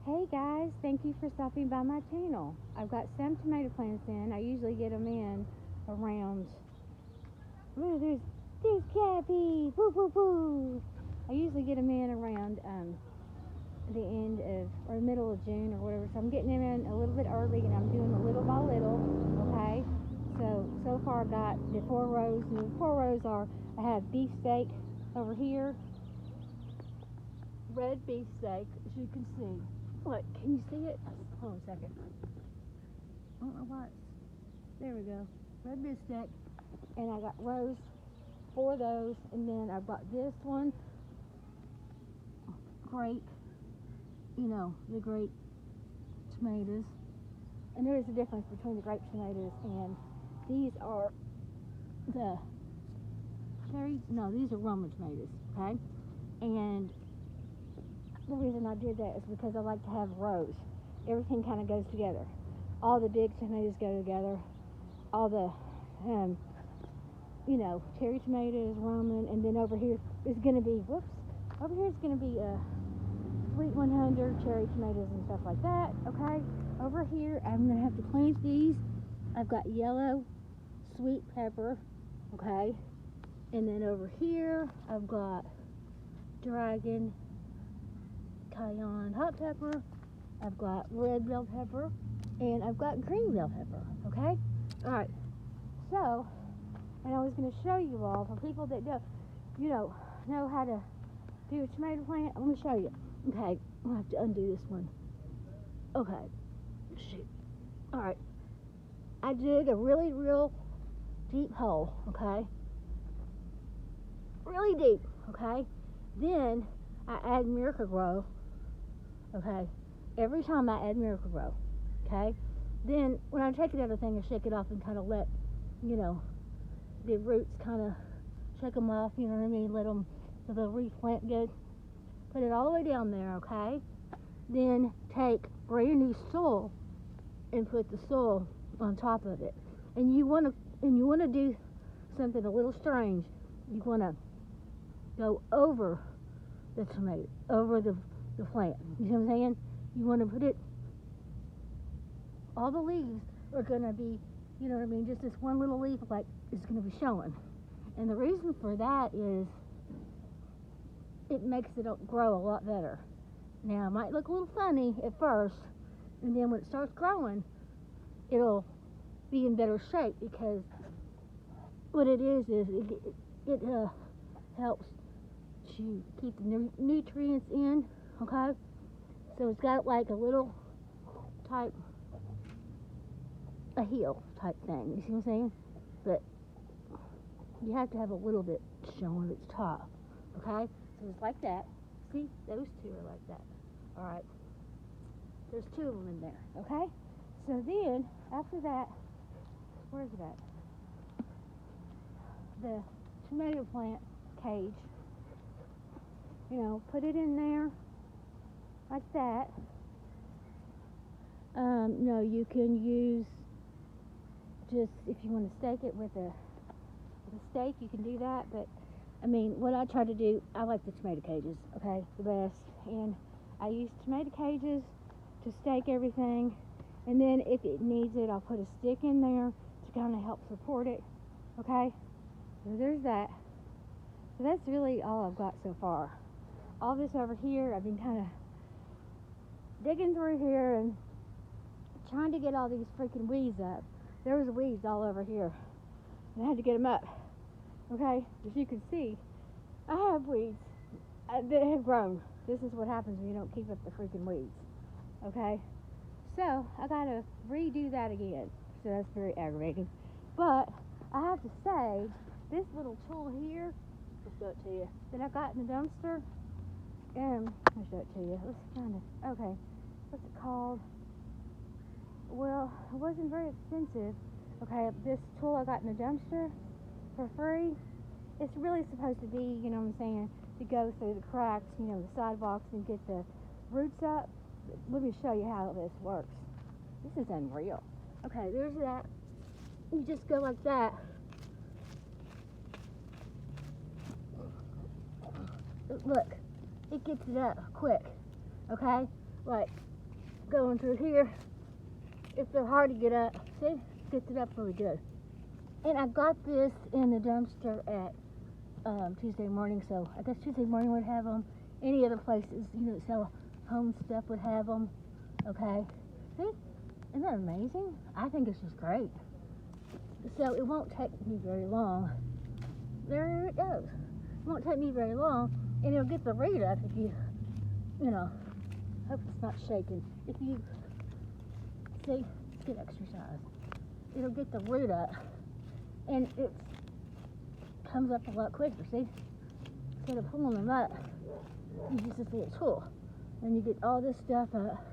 Hey guys, thank you for stopping by my channel. I've got some tomato plants in. I usually get them in around, ooh, there's Cappy, woo woo woo. I usually get them in around the end of, or middle of June or whatever. So I'm getting them in a little bit early and I'm doing a little by little, okay? So far I've got the 4 rows, and the 4 rows are, I have beefsteak over here, red beefsteak, as you can see. Look, can you see it? Hold on a second. I don't know why. There we go. Red beefsteak. And I got rows, 4 of those. And then I've got this one. Grape. You know, the grape tomatoes. And there is a difference between the grape tomatoes and these are the cherry. No, these are Roma tomatoes. Okay? And the reason I did that is because I like to have rows. Everything kind of goes together. All the big tomatoes go together. All the, cherry tomatoes, Roman, and then over here is going to be, over here is going to be Sweet 100 cherry tomatoes and stuff like that, okay? Over here, I'm going to have to plant these. I've got yellow sweet pepper, okay? And then over here, I've got dragon cayenne hot pepper. I've got red bell pepper. And I've got green bell pepper, okay? All right. So, and I was going to show you all, for people that don't, know how to do a tomato plant, I'm going to show you. Okay, I'll have to undo this one. Okay, shoot. All right. I did a really, real deep hole, okay? Really deep, okay? Then I add Miracle-Gro, okay? Every time I add Miracle-Gro, okay? Then when I take it out of the thing, I shake it off and kind of let, the roots kind of shake them off, you know what I mean? Let them, so they'll replant good. Put it all the way down there, okay? Then take brand new soil and put the soil on top of it. And you want to do something a little strange. You want to go over the tomato, over the plant. You see what I'm saying? You want to put it, all the leaves are going to be, you know what I mean, just this one little leaf like is going to be showing. And the reason for that is it makes it grow a lot better. Now, it might look a little funny at first, and then when it starts growing, it'll be in better shape, because what it is it helps to keep the nutrients in, okay? So it's got like a little type, a heel type thing, you see what I'm saying? But you have to have a little bit showing its top, okay? So it's like that. See, those two are like that. All right. There's 2 of them in there, okay? So then, after that, where's it at? The tomato plant cage. Put it in there like that. No, you can use just, if you want to stake it with a stake, you can do that. But I mean, what I try to do, I like the tomato cages, okay, the best. And I use tomato cages to stake everything. And then if it needs it, I'll put a stick in there to kind of help support it, okay? So there's that. So that's really all I've got so far. All this over here, I've been kind of digging through here and trying to get all these freaking weeds up. There was weeds all over here, and I had to get them up, okay? As you can see, I have weeds that have grown. This is what happens when you don't keep up the freaking weeds, okay? So I gotta redo that again. So that's very aggravating. But I have to say, this little tool here, I'll show it to you, that I got in the dumpster, I'll show it to you. Let's find it. Okay, what's it called? Well, it wasn't very expensive. Okay, this tool I got in the dumpster for free, it's really supposed to be, you know what I'm saying, to go through the cracks, the sidewalks, and get the roots up. Let me show you how this works. This is unreal. Okay, there's that. You just go like that. Look, it gets it up quick. Okay? Like, going through here. If they're hard to get up, see, gets it up really good. And I got this in the dumpster at Tuesday morning, so I guess Tuesday morning would have them. Any other places, you know, that sell home stuff would have them. Okay, see, isn't that amazing? I think it's just great. So it won't take me very long. There it goes. It won't take me very long, and it'll get the root up if you know, hope it's not shaking. If you see, it's good exercise. It'll get the root up, and it comes up a lot quicker. See, instead of pulling them up, you use this little tool, and you get all this stuff up.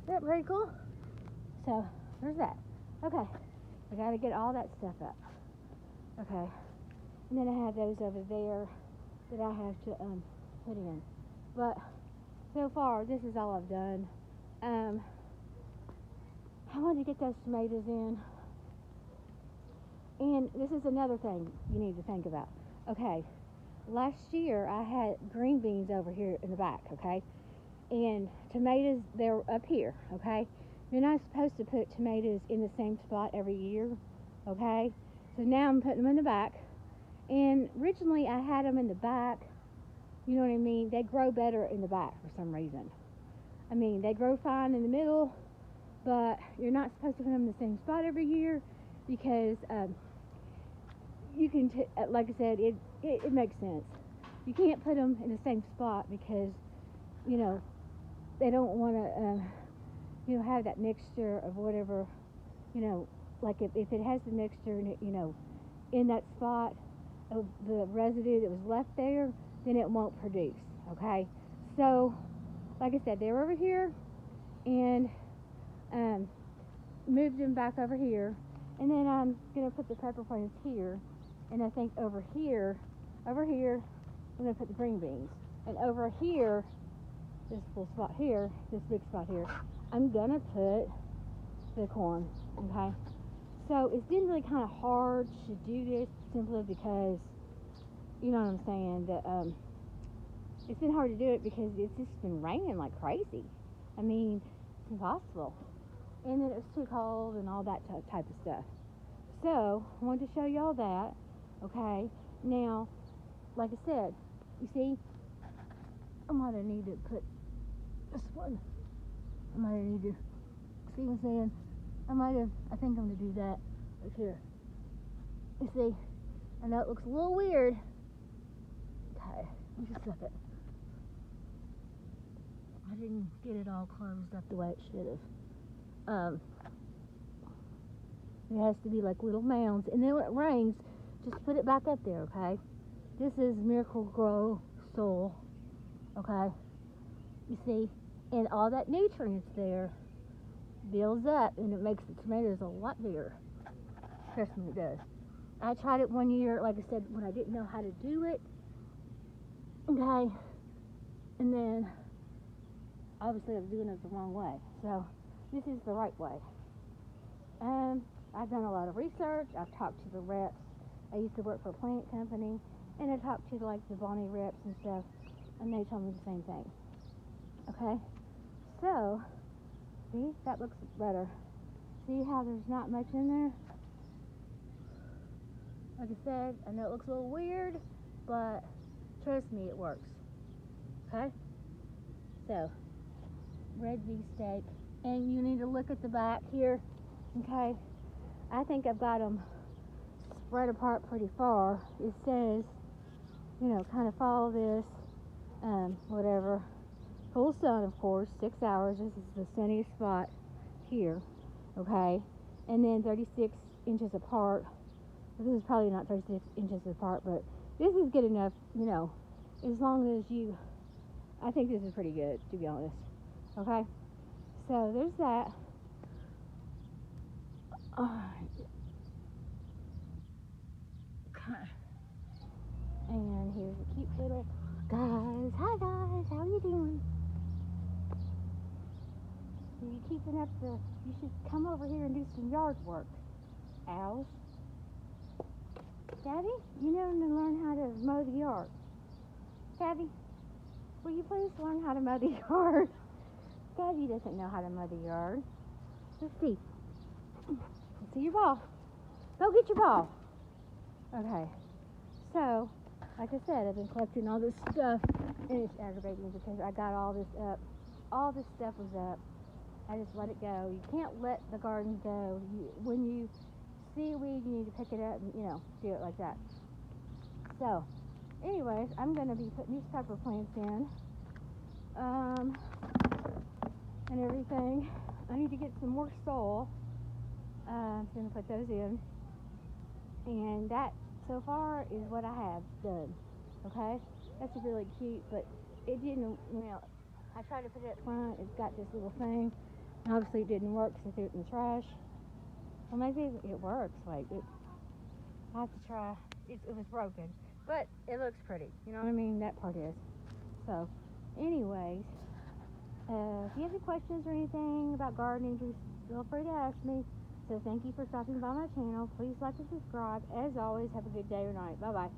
Isn't that pretty cool? So there's that. Okay, I got to get all that stuff up. Okay, and then I have those over there that I have to put in. But so far, this is all I've done. I wanted to get those tomatoes in. And this is another thing you need to think about. Okay, last year I had green beans over here in the back, okay? And tomatoes, they're up here, okay? You're not supposed to put tomatoes in the same spot every year, okay? So now I'm putting them in the back. And originally I had them in the back, you know what I mean? They grow better in the back for some reason. I mean, they grow fine in the middle, but you're not supposed to put them in the same spot every year because you can, like I said, it makes sense. You can't put them in the same spot because, you know, they don't want to, you know, have that mixture of whatever, you know, like if it has the mixture, you know, in that spot of the residue that was left there, then it won't produce, okay? So, like I said, they were over here, and moved them back over here, and then I'm going to put the pepper plants here, and I think over here, I'm going to put the green beans, and over here, this little spot here, this big spot here, I'm going to put the corn, okay? So it's been really kind of hard to do this simply because, you know what I'm saying, that it's been hard to do it because it's just been raining like crazy. I mean, it's impossible. And then it's too cold and all that type of stuff. So, I wanted to show y'all that, okay? Now, like I said, you see, I might have need to put this one, I might have need to, see what I'm saying? I think I'm going to do that right here. You see, I know it looks a little weird. Okay, let me just look it. I didn't get it all closed up the way it should have. It has to be like little mounds, and then when it rains, just put it back up there, okay? This is Miracle-Gro soil, okay? You see, and all that nutrients there builds up, and it makes the tomatoes a lot bigger. Trust me, it does. I tried it one year, like I said, when I didn't know how to do it, okay? And then obviously I was doing it the wrong way. So this is the right way. I've done a lot of research. I've talked to the reps. I used to work for a plant company, and I talked to like the Bonnie reps and stuff, and they told me the same thing. Okay, so see, that looks better. See how there's not much in there? Like I said, I know it looks a little weird, but trust me, it works. Okay, so red beefsteak, and you need to look at the back here. Okay, I think I've got them spread apart pretty far. It says, you know, kind of follow this, whatever. Full sun, of course, 6 hours. This is the sunniest spot here, okay? And then 36 inches apart. This is probably not 36 inches apart, but this is good enough, you know, as long as you, I think this is pretty good, to be honest, okay? So there's that. Alright. Okay. And here's a cute little guys. Hi guys, how are you doing? So you keeping up the, you should come over here and do some yard work, Owls. Daddy, you need to learn how to mow the yard. Daddy, will you please learn how to mow the yard? Gabby doesn't know how to mow the yard. Let's see. Let's see your ball. Go get your ball. Okay. So, like I said, I've been collecting all this stuff, and it's aggravating me because I got all this up. All this stuff was up. I just let it go. You can't let the garden go. When you see a weed, you need to pick it up and, do it like that. So, anyways, I'm going to be putting these pepper plants in, and everything. I need to get some more soil. I'm going to put those in. And that, so far, is what I have done. Okay? That's really cute, but it didn't, I tried to put it up front. It's got this little thing. And obviously it didn't work, so I threw it in the trash. Well, maybe it works. I have to try. It was broken. But it looks pretty. You know what I mean? That part is. So, anyways, if you have any questions or anything about gardening, just feel free to ask me. So thank you for stopping by my channel. Please like and subscribe. As always, have a good day or night. Bye-bye.